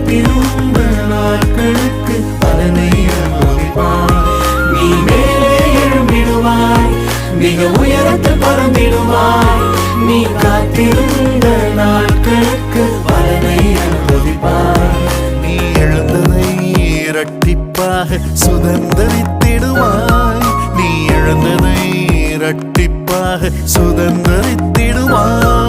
காத்திருந்த நாட்களுக்கு பலனை அனுபவிப்பாய். நீ மேலே எழும்பிடுவாய், மிக உயரத்தில் பறந்திடுவாய். நீ காத்திருந்த நாட்களுக்கு பலனை அனுபவிப்பாய். நீ எழுந்ததை இரட்டிப்பாக சுதந்தரித்திடுவாய். நீ எழுந்ததை இரட்டிப்பாக சுதந்தரித்திடுவாய்.